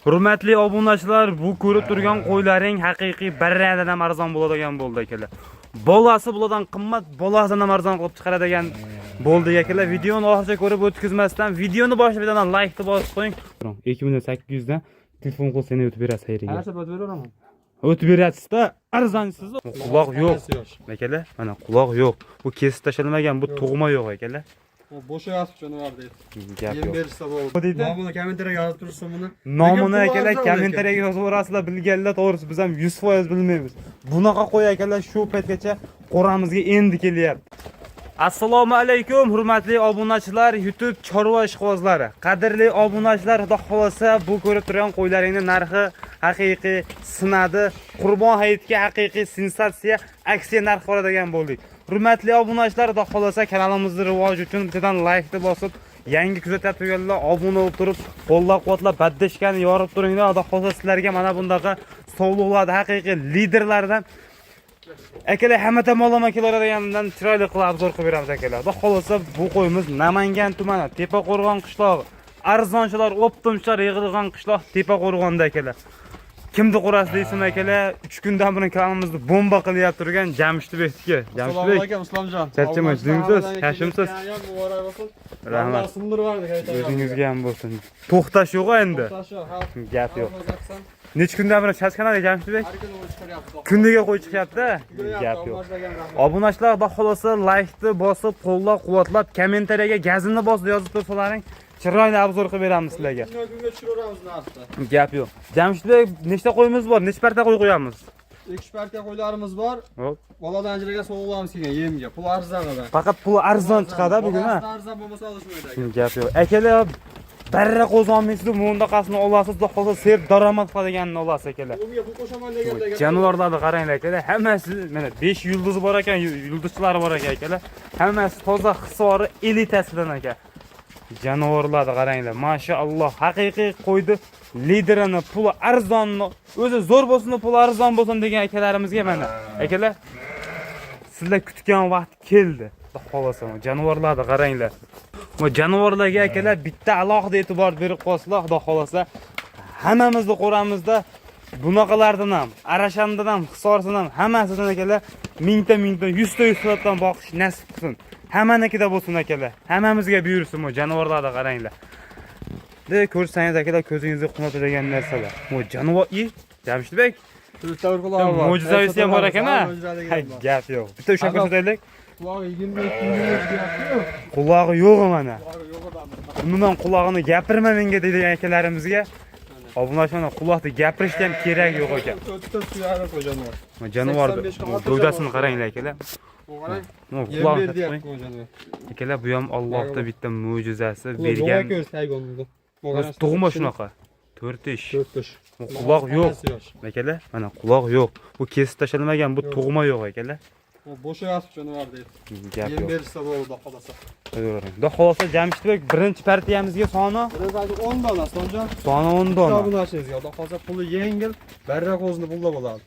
Hurmatli obunachilar, bu ko'rib turgan qo'ylaring haqiqiy barradan ham arzon bo'ladigan bo'ldi akalar. Bolasi bulardan qimmat, bolasidan ham arzon qilib chiqaradigan bo'ldi akalar. Videoni oxirigacha ko'rib o'tkazmasdan videoni boshlagandan like deb bosib qo'ying. 2800 dan telefon qilib seni o'tib berasiz xayriga. Har safar o'tib O'tib berasiz-da, arzonsiz. Quloq yo'q. Akalar, mana quloq yo'q. Bu kesib tashlanmagan, bu tug'ma yo'q akalar. Bo'shayapti jonivor deydi. Gap Yem yo'q. berishsa bo'ldi. Nomini kommentariyga yozib tursa buni. Nomini akalar kommentariyga yozib o'rasizlar, bilganlar to'g'risi biz ham 100% bilmaymiz. Bunaqa qo'y akalar shu paytgacha qo'ramizga endi kelyapti. Assalomu alaykum hurmatli obunachilar, YouTube chorva ishqibozlari. Qadrli obunachilar, xudo xolasa bu ko'rib turgan qo'ylaringning narxi haqiqiy sinadi. Qurbon hayitiga haqiqiy sensatsiya aksiya narxi oladigan bo'ldik. Hurmatli obunachilar, xudo xolasa kanalimizning rivoji uchun bittadan like deb bosib, yangi kuzatyapti turganlar obuna bo'lib turib, qo'llab-quvvatlab, baddashkani yorib turinglar. Xudo xolasa sizlarga mana bundaqa sovg'alarni haqiqiy liderlardan akalar hamma tomonlama keladigandan chiroyli qilib obzor qilib beramiz akalar. Xudo xolasa bu qo'yimiz Namangan tumani Tepaqo'rg'on qishlog'i. Arzonchilar, optimchilar yig'ilgan qishloq Tepaqo'rg'onda akalar. Kimni qo'rasiz deysiz akalar? 3 kundan beri kanalimizni bomba qilyapti turgan Jamshidbekga. Assalomu alaykum Islomjon. Charchamadingsiz? Kashimsiz? Rahmat. O'zingizga ham bo'lsin. To'xtash yo'q endi. Gap yo'q. Necha kundan beri chashkanada Jamshidbek? Kuniga qo'y chiqyapti. Gap yo'q. Obunachilar, xudo xolasa like-ni bosib, qo'llab-quvvatlab, kommentariyaga gazini bosib yozib tursalaring, chiroyli obzor qilib beramiz sizlarga. Kunga tushiramiz narxni. Gap yo'q. Jamshidbek, nechta qo'yimiz bor? Necha parta qo'y qo'yamiz? 2 partiya qo'ylarimiz bor. Hop. Boladan ajragan sovg'alarimiz kelgan yemga. Pul arzonada. Faqat pul arzon chiqadi bugun, ha? Arzon bo'lmasa olishmaydi. Gap yo'q. Akalar, barra qo'zonmaysiz, mundaqasini olasiz, xudo xolasa ser daromad qiladiganini olasiz akalar. Unga pul qo'shaman deganda. Jonivorlarni qaranglar akalar, hammasi mana 5 yulduz bor ekan, yulduzchilari bor ekan akalar. Hammasi toza hisori elitasidan aka. Jonivorlarni qaranglar, mashaalloh, haqiqiy qo'ydi liderini, puli arzonni, o'zi zo'r bo'lsin, puli arzon bo'lsin degan akalarimizga mana. Akalar, sizlar kutgan vaqt keldi. Xudo xolasa, jonivorlarni qaranglar. Bu jonivorlarga akalar bitta alohida e'tibor berib qo'ysizlar, xudo xolasa. Hammamizni qo'ramizda bunaqalardan ham, Arashandan ham, Hisordan ham hammasidan akalar mingta, 100ta boqish nasib qilsin. Hammanikida bo'lsin akalar. Hammamizga buyursin bu jonivorlarni qaranglar. De ko'rsangiz akalar ko'zingizga qonatadigan narsalar. Bu jonivor, Jamshidbek, mo'jizavisi ham bor ekan-a? Gap yo'q. Bitta o'sha ko'rsataylik. Qulog'i 22 Qulog'i yo'q mana. Umuman qulog'ini gapirma menga deydigan akalarimizga obunachilar quloqni gapirishga ham kerak yo'q ekan. O'tda suyari qo'yjonlar. Jonivorni g'o'dasini qaranglar akalar. Quloq berdi akalar, bu ham Allohning bitta mo'jizasi bergan. Tug'ma shunaqa. 4 ish. Quloq yo'q. Akalar, mana quloq yo'q. Bu kesib tashlanmagan, bu tug'ma yo'q akalar. Bo'shayapti jonivor deydi. Gap Yem yo'q. berishsa bo'ldi, xudo xolasa. Xudo xolasa Jamshidbek birinchi partiyamizga soni 10 dona, Islomjon. soni 10 dona. Obunachingizga, xudo xolasa puli yengil, barra qo'zni pulda bo'ladi.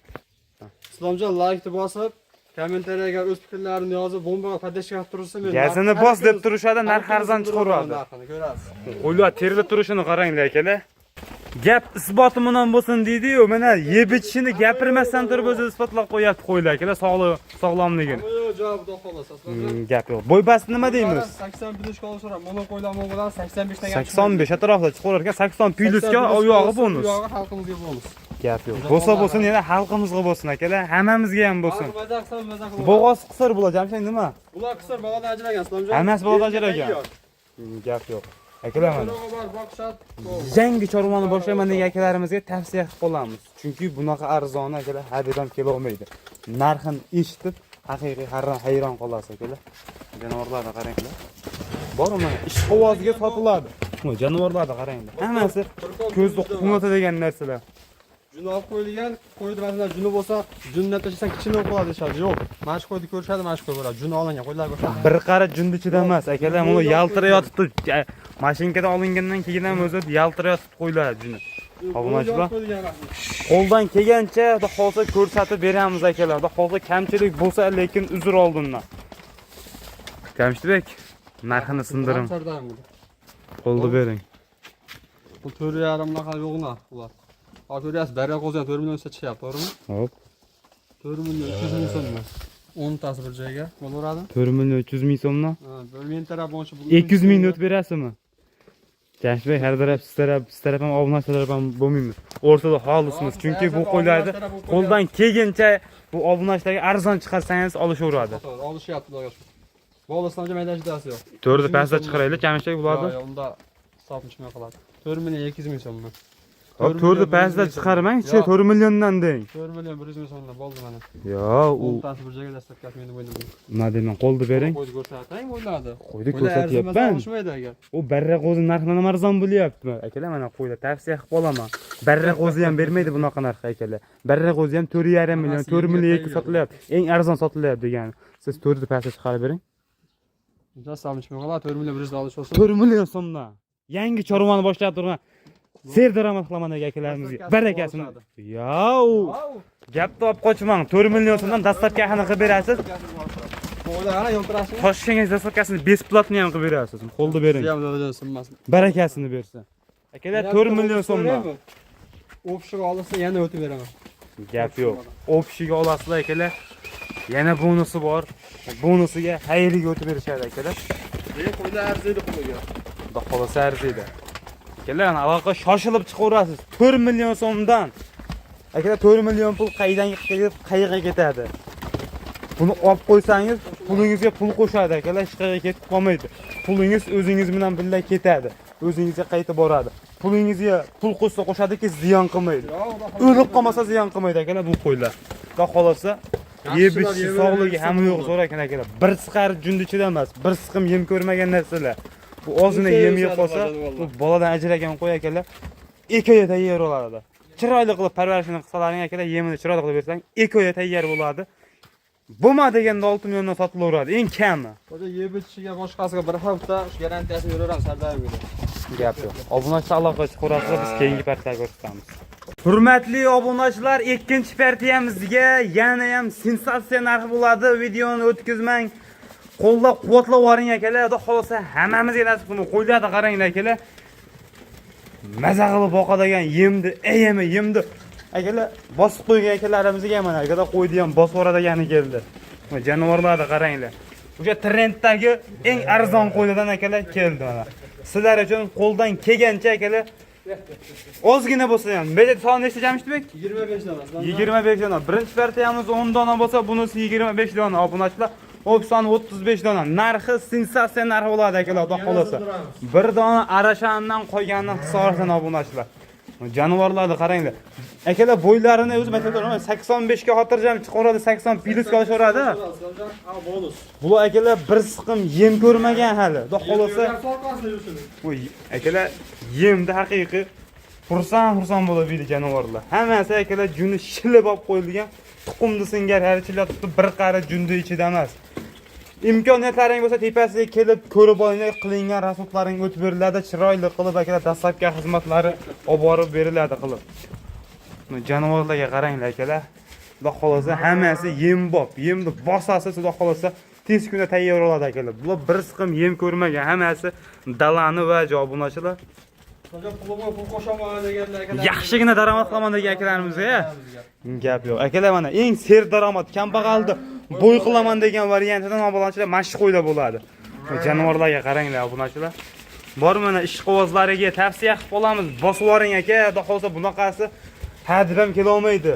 Islomjon like-ni bosib, kommentariyaga o'z fikrlarini yozib, bombaga padashga qilib tursa, men Gazini bos deb turishadi, narx arzon chiqaradi. Ko'rasiz. Qo'ylar terilib turishini qaranglar akalar. Gap isboti bilan bo'lsin deydi-yu, mana yeb ichishini gapirmasdan turib o'zi isbotlab qo'yapti qo'ylar akalar, sog'lomligini. Yo'q, javob xudo xolasa. Gap yo'q. Bo'ybasi nima deymiz? 80 plyus qolishlar, mono qo'ylarmi bilan 85 dan 85 atrofida chiqarar ekan, 80 plyusga oyog'i bonus. Oyog'i xalqimizga bonus. Gap yo'q. Bo'lsa yana xalqimizga bo'lsin akalar, hammamizga ham bo'lsin. Mazaq qilib. Bo'g'oz qisir bular, Jamshid nima? Bular qisir boladan ajragan, Islomjon. Hammasi boladan ajragan. Gap yo'q. Akalar mana yangi chorvani boshlayman degan akalarimizga tavsiya qilib qolamiz. Chunki bunaqa arzon akalar haddan kela olmaydi. Narxini eshitib, haqiqiy hayron qolasiz akalar. Jonivorlarni qaranglar. Bor mana ishqovoziga sotiladi. Bu jonivorlarni qaranglar. Hammasi ko'zni quvnatadigan narsalar. Juni olib qo'yilgan, qo'ydi masalan juni bo'lsa, junni tashlasang kichkina qoladi deyshadi. Yo'q, mana shu qo'yni ko'rishadi, mana shu qo'y bo'ladi. Juni olingan qo'ylar ko'rishadi. Bir qara junni ichida emas, akalar, buni yaltirayotibdi. Mashinkadan olingandan keyin ham o'zi yaltirayotibdi qo'ylar juni. Obunachilar, qo'ldan kelgancha xudo xolsa ko'rsatib beramiz akalar. Xudo xolsa kamchilik bo'lsa, lekin uzr oldindan. Jamshidbek, narxini sindirim. Qo'lni bering. Bu 4,5 naqa yo'qna ular. Hozir ko'ryapsiz, barra qo'zgan 4 million so'chyapti, to'g'rimi? Hop. 4 million 300 ming so'mmi? 10 tasi bir joyga bo'laveradi. 4 million 300 ming so'mdan. Ha, 1 million taraf bo'yicha 200 ming o'tib berasizmi? Jamshidbek har taraf ham obunachilar ham bo'lmaymiz. O'rtada xolismiz. Chunki bu qo'ylarni qo'ldan kelgancha bu obunachilarga arzon chiqarsangiz olishaveradi. To'g'ri, olishyapti xudoga shukr. Bo'listoncha maydashidasi yo'q. 4ni pastga chiqaraylik, Jamshidbek bularni. Yo'q, unda hisobni chiqmay qoladi. 4 million 200 ming so'mmi? Hop, 4ni pastga chiqarmang-chi, 4 milliondan deng. 4 million 100 ming so'mdan bo'ldi mana. Yo, u 10 tasi bir joyga dastlabki meni bo'ynim. nima deyman, qo'lni bering. Qo'yib ko'rsatang o'yladi. Qo'yni ko'rsatyapman. Olishmaydi agar. U barra qo'zi narxini arzon bo'lyaptimi? Akalar mana qo'yda tavsiya qilib qolaman. Barra qo'zi ham bermaydi bunaqa narxga akalar. Barra qo'zi ham 4,5 million, 4 million 2 sotilyapti. Eng arzon sotilyapti degani. Siz 4ni pastga chiqarib bering. Hisobni chiqmay qoladi, 4 million 100 olish olsa. 4 million so'mdan. Yangi chorvani boshlab turgan ser daromad qilaman degan akalarimizga. Barakasini. Yo'q. Gapni olib qochmang. 4 million so'mdan dastlabkini qilib berasiz. Qo'ylarni yo'ltirasizmi? Toshkentga dastlabkasini besplatni ham qilib berasiz. Qo'lda bering. Ham sinmasin. Barakasini bersin. Akalar 4 million so'mdan. O'pishiga olsa yana o'tib beraman. Gap yo'q. O'pishiga olasizlar akalar. Yana bonusi bor. Bonusiga xayriga o'tib berishadi akalar. Qo'ylar arziydi qo'yga. Xudo xolasa arziydi. Akalar, aloqa shoshilib chiqaverasiz. 4 million so'mdan. Akalar 4 million pul qaydan kelib, qayerga ketadi? Buni olib qo'ysangiz, pulingizga pul qo'shadi akalar, hech qayerga ketib qolmaydi. Pulingiz o'zingiz bilan birga ketadi. O'zingizga qaytib boradi. Pulingizga pul qo'shsa qo'shadiki, ziyon qilmaydi. O'lib qolmasa ziyon qilmaydi akalar bu qo'ylar. Xudo xolasa yeb ichish sog'ligi hamma yo'q zo'r ekan akalar. Bir siqar jundi ichida emas, bir siqim yem ko'rmagan narsalar. Bu ozgina yem yeb qolsa, bu boladan ajragan qo'y akalar 2 oyda tayyor bo'ladi. Chiroyli qilib parvarishini qilsalaring akalar, yemini chiroyli qilib bersang 2 oyda tayyor bo'ladi. Bo'lma deganda 6 milliondan sotilaveradi, eng kami. Hozir yeb ichishiga boshqasiga bir hafta garantiyasini beraveramiz Sardayevga. Gap yo'q. Obunachilar aloqa chiqarasizlar, biz keyingi partiyaga ko'rsatamiz. Hurmatli obunachilar, ikkinchi partiyamizga yana ham sensatsiya narxi bo'ladi. Videoni o'tkazmang. Qo'llab-quvvatlab yuboring akalar. Xudo xolasa hammamizga nasib qilsin. Qo'ylarni qaranglar akalar. Maza qilib boqadigan yemdi. Akalar, bosib qo'ygan akalarimizga mana akalar qo'ydi ham bosib yuboradigani keldi. Jonivorlarni qaranglar. O'sha trenddagi eng arzon qo'ylardan akalar keldi mana. Sizlar uchun qo'ldan kelgancha akalar ozgina bo'lsa ham. Bejet son nechta Jamshidbek? 25 dona. 25 dona. Birinchi partiyamiz 10 dona bo'lsa, bunisi 25 dona. Obunachilar, opson 35 dona. Narxi sensatsiya narxi bo'ladi akalar, xudo xolasa. Bir dona arashandan qolgandan hisoblasan obunachilar. Jonivorlarni qaranglar. Akalar bo'ylarini o'zi aytib 85 ga xotirjam chiqaradi, 80 plus qolishaveradi. Bonus. Bu akalar bir siqim yem ko'rmagan hali. Xudo xolasa. Voy, akalar yemda haqiqiy xursand bo'lib yedi jonivorlar. Hammasi akalar juni shilib olib qo'yilgan, tuxumni singar harichilar tutib bir qari jundi ichida emas. Imkoniyatlaring bo'lsa tepasiga kelib ko'rib olinglar, qilingan rasotlaring o'tib beriladi, chiroyli qilib akalar dastlabki xizmatlari olib borib beriladi qilib. Jonivorlarga qaranglar akalar. Xudo xolasa hammasi yemni bosasiz, xudo xolasa tez kunda tayyor bo'ladi akalar. Bular bir siqim yem ko'rmagan, hammasi dalani va obunachilar. Pul qo'shaman deganlar akalar. Yaxshigina daromad qilaman degan akalarimizga. Gap yo'q. Akalar mana eng ser daromad, kambag'alni bo'y qilaman degan variantidan obunachilar mashq qo'ylar bo'ladi. Jonivorlarga qaranglar obunachilar. Bor mana ishqibozlariga tavsiya qilib qolamiz. Bosib yuboring aka, xudo xolasa bunaqasi hadib ham kela olmaydi.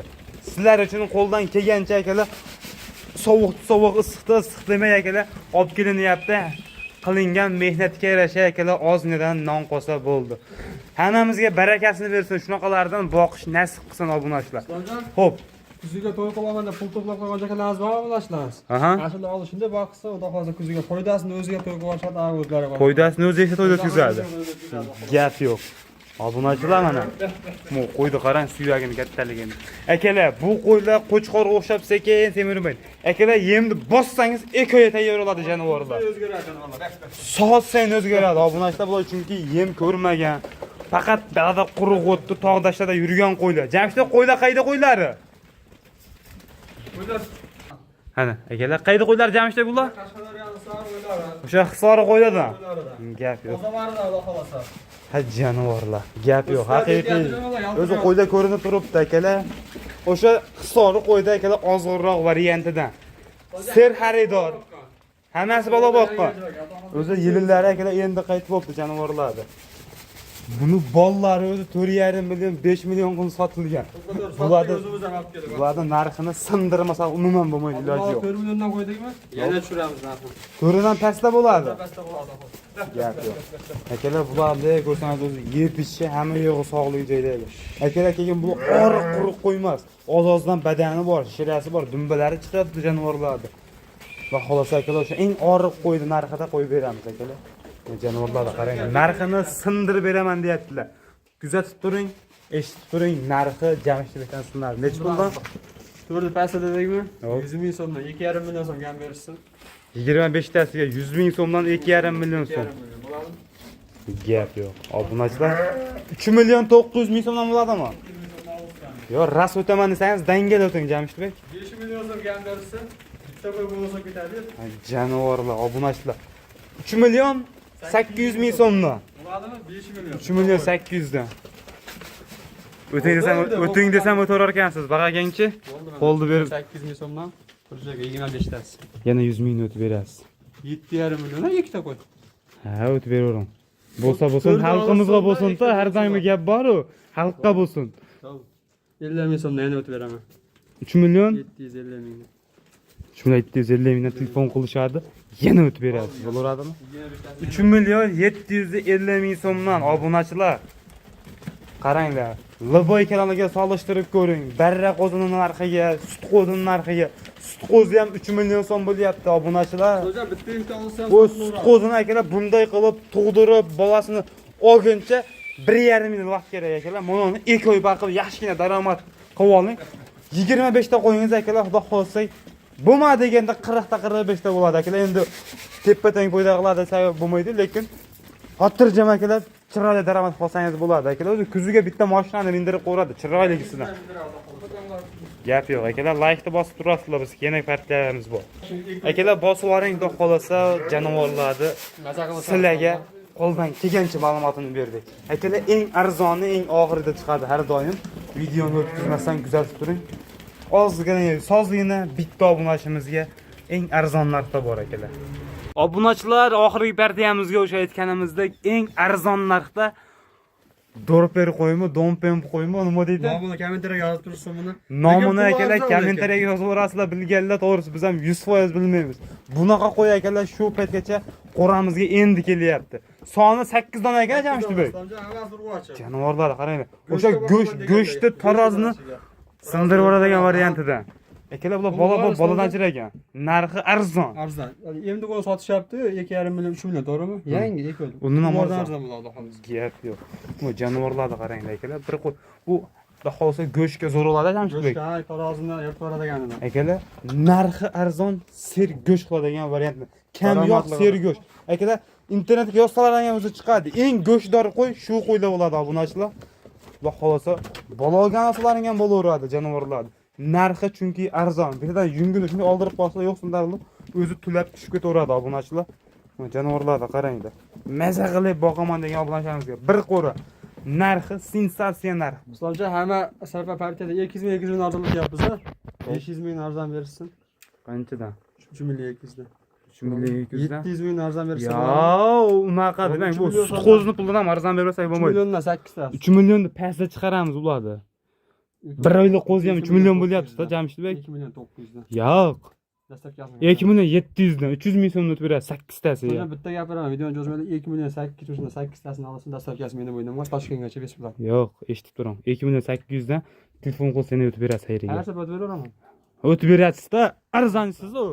Sizlar uchun qo'ldan kelgancha akalar sovuq issiq demay akalar olib kelinyapti. Qilingan mehnatga yarasha akalar ozginadan non qolsa bo'ldi. Hammamizga barakasini bersin, shunaqalardan boqish nasib qilsin obunachilar. Xo'p, kuziga to'y qilaman deb pul to'plab qo'ygan akalarimiz bormi obunachilarimiz? Aha. Ashula olishinde boqsa, xudo xolasa kuziga foydasini o'ziga to'y qilishadi, o'zlari bor. Foydasini o'zi esa to'yda o'tkazadi. Gap yo'q. Obunachilar mana. Bu qo'yni qarang, suyagini kattaligini. Akalar, bu qo'ylar qo'chqor o'xshab sekin semirmaydi. Akalar, yemni bossangiz 2 oyda tayyor bo'ladi jonivorlar. O'zgaradi jonivorlar. Soat sayin o'zgaradi obunachilar, bular chunki yem ko'rmagan. Faqat dalada quruq o'tdi, tog' dashtlarda yurgan qo'ylar. Jamshidbek qo'ylar qayda qo'ylari? Qani, akalar, qayda qo'ylar jamishda bular? Qashqadaryoning sari o'ylari. O'sha hisori qo'ylardan. Qo'ylarida. Gap yo'q. Qo'zavarida Alloh xolasa. Ha jonivorlar. Gap yo'q, haqiqiy. O'zi qo'yda ko'rinib turibdi akalar. O'sha hisori qo'yda akalar ozg'inroq variantidan. Ser xaridor. Hammasi bola boqqan. O'zi yillari akalar endi qaytib bo'libdi jonivorlarni. Buni bollari o'zi 4,5 million, 5 million qilib sotilgan. Bularning narxini sindirmasa umuman bo'lmaydi, iloji yo'q. 4 milliondan qo'ydikmi? Yana tushiramiz narxini. To'ridan pastda bo'ladi. Pastda bo'ladi. Gap yo'q. Akalar bularni ko'rsangiz o'zi yeb-ichshi hamma yog'i sog'lik joydagi. Akalar keyin bu oriq quruq qo'ymas. Oz-ozdan badani bor, shirasi bor, dumbalari chiqadi jonivorlarni. Va xolos akalar o'sha eng oriq qo'yni narxida qo'yib beramiz akalar. Jonivorlarga qarang, narxini sindirib beraman deyaptilar. Kuzatib turing, eshitib turing, narxi jamishlikdan sinadi. Necha puldan? 4 pastda dedikmi? Yo'q. 100 ming so'mdan 2,5 million so'm gam berishsin. 25 tasiga 100 ming so'mdan 2,5 million so'm. 2,5 million bo'ladimi? Gap yo'q. Obunachilar 3 million 900 ming so'mdan bo'ladimi? Yo, ras o'taman desangiz dangal o'ting Jamshidbek. 5 million so'm gam berishsin. Bitta qo'y bo'lsa ketadi. Jonivorlar, obunachilar. 3 million 800 ming so'mdan. Bo'ladimi? 5 million. 3 million 800 dan. O'ting desam o'tarar ekansiz. Bag'agangchi? Qo'lni berib 8 ming so'mdan bir joyga 25 tasi. yana 100 ming o'tib berasiz. 7,5 milliondan ikkita qo'y. Ha, o'tib beravering. Bo'lsa, xalqimizga bo'lsin-da, har doim gap bor-ku, xalqqa bo'lsin. 50 ming so'mdan yana o'tib beraman. 3 million 750 ming. 3 million 750 mingdan telefon qilishadi, yana o'tib berasiz. Bo'laveradimi? 3 million 750 ming so'mdan obunachilar. Qaranglar, Liboy kanaliga solishtirib ko'ring. Barra qo'zining narxiga, sut qo'zining narxiga. Sut qo'zi ham 3 million so'm bo'lyapti obunachilar. Hozir bitta imkon olsam, Bu sut qo'zini akalar bunday qilib tug'dirib, bolasini olguncha 1,5 yil vaqt kerak akalar. Mana uni 2 oy baqib yaxshigina daromad qilib oling. 25 ta qo'yingiz akalar, xudo xolsa bo'lmadi deganda 40 ta 45 ta bo'ladi akalar. Endi tepa-teng foydalar desak bo'lmaydi, lekin xotirjam akalar chiroyli daromad qilsangiz bo'ladi akalar. O'zi kuziga bitta mashinani mindirib qo'yadi, chiroyligisidan. Gap yo'q akalar, like ni bosib turasizlar, biz yana partiyalarimiz bor. Akalar bosib yuboring, xudo xolasa jonivorlarni sizlarga qo'ldan kelgancha ma'lumotini berdik. Akalar eng arzoni eng oxirida chiqadi har doim. Videoni o'tkazmasdan kuzatib turing. Ozgina sozligina bitta obunachimizga eng arzon narxda bor akalar. Obunachilar, oxirgi partiyamizga o'sha aytganimizdek eng arzon narxda dorper qo'ymi, dompen qo'ymi, nima deydi? Nomini kommentariyaga yozib tursin buni. Nomini akalar kommentariyaga yozib o'rasizlar, bilganlar to'g'risi biz ham 100% bilmaymiz. Bunaqa qo'y akalar shu paytgacha qo'ramizga endi kelyapti. Soni 8 dona ekan Jamshidbek. Jonivorlar qaranglar. O'sha go'shtni tarozini sindirib yuboradigan variantidan. Akalar bular boladan chiragan. Narxi arzon. Arzon. Endi qo'y sotishyapti, 2,5 million, 3 million, to'g'rimi? Yangi ekildi. Undan ham arzon bo'ladi xolos. Gap yo'q. Bu jonivorlarni qaranglar akalar. Bir qo'y bu xudo xolsa go'shtga zo'r bo'ladi Jamshidbek. Go'shtga tarozini yirtib yuboradiganidan. Akalar, narxi arzon ser go'sht qiladigan variant. Kam yo'q ser go'sht. Akalar, internetga yozsalar ham o'zi chiqadi. Eng go'shtdor qo'y shu qo'yda bo'ladi obunachilar. Va xolasa bola olgan narsalarning ham bo'laveradi jonivorlar. Narxi chunki arzon. Birdan yungini shunday oldirib qo'ysa yo'qsindarilib, o'zi tulab tushib ketaveradi obunachilar. Jonivorlarga qaranglar. Maza qilib boqaman degan obunachilarimizga bir qo'ra. Narxi sensatsiya narx. Islomcha hamma sarfa partiyada 200 ming arzon qilyapmiz. 500 ming arzon bersin. Qanchadan? 3 million 200 dan. 3 million 200 dan. 700 ming arzon bersin. Yo, unaqa demang, bu sut qo'zini pulidan ham arzon bermasak 3 bo'lmaydi. milliondan 8 tasi. 3 millionni pastga chiqaramiz ularni. Bir oylik qo'zi ham 3 million bo'lyapti-da, Jamshidbek. 2 million 900 dan. Yo'q. Dastlabki 2 million 700 dan 300 ming so'mni o'tib beradi 8 tasi. Buni bitta gapiraman, videoni cho'zmaydi. 2 million 800 dan 8 tasini olasan, dastlabkasi meni bo'ynimga Toshkentgacha bes bilan. Yo'q, eshitib turing. 2 million 800 dan telefon qilsa seni o'tib berasiz xayriga. Har safar o'tib beraman. O'tib berasiz-da, arzonsiz-ku.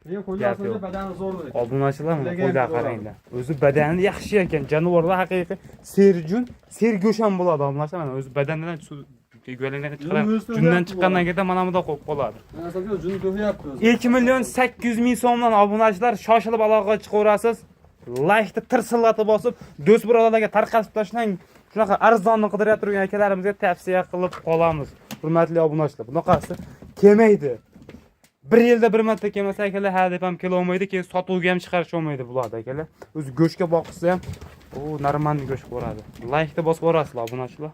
Men qo'ylasam badani zo'r bo'ladi. Obunachilar mana qo'yda qaranglar. O'zi badani yaxshi ekan, jonivorlar haqiqiy serjun, sergo'sh ham bo'ladi obunachilar. Mana o'zi badanidan go'langan chiqqan, jundan chiqqandan keyin mana bunda qo'yib qoladi. Men aslida juni to'yapti o'zi. 2 million 800 ming so'mdan obunachilar shoshilib aloqaga chiqaverasiz. Like-ni tirsillatib bosib, do'st birodarlarga tarqatib tashlang. Shunaqa arzonni qidirib turgan akalarimizga tavsiya qilib qolamiz. Hurmatli obunachilar, bunaqasi kelmaydi. bir yilda bir marta kelmasa akalar ha deb ham kela olmaydi, keyin sotuvga ham chiqarish olmaydi bularni akalar. O'zi go'shtga boqsa ham, o normalniy go'sht bo'ladi. Like-da bosib borasizlar obunachilar.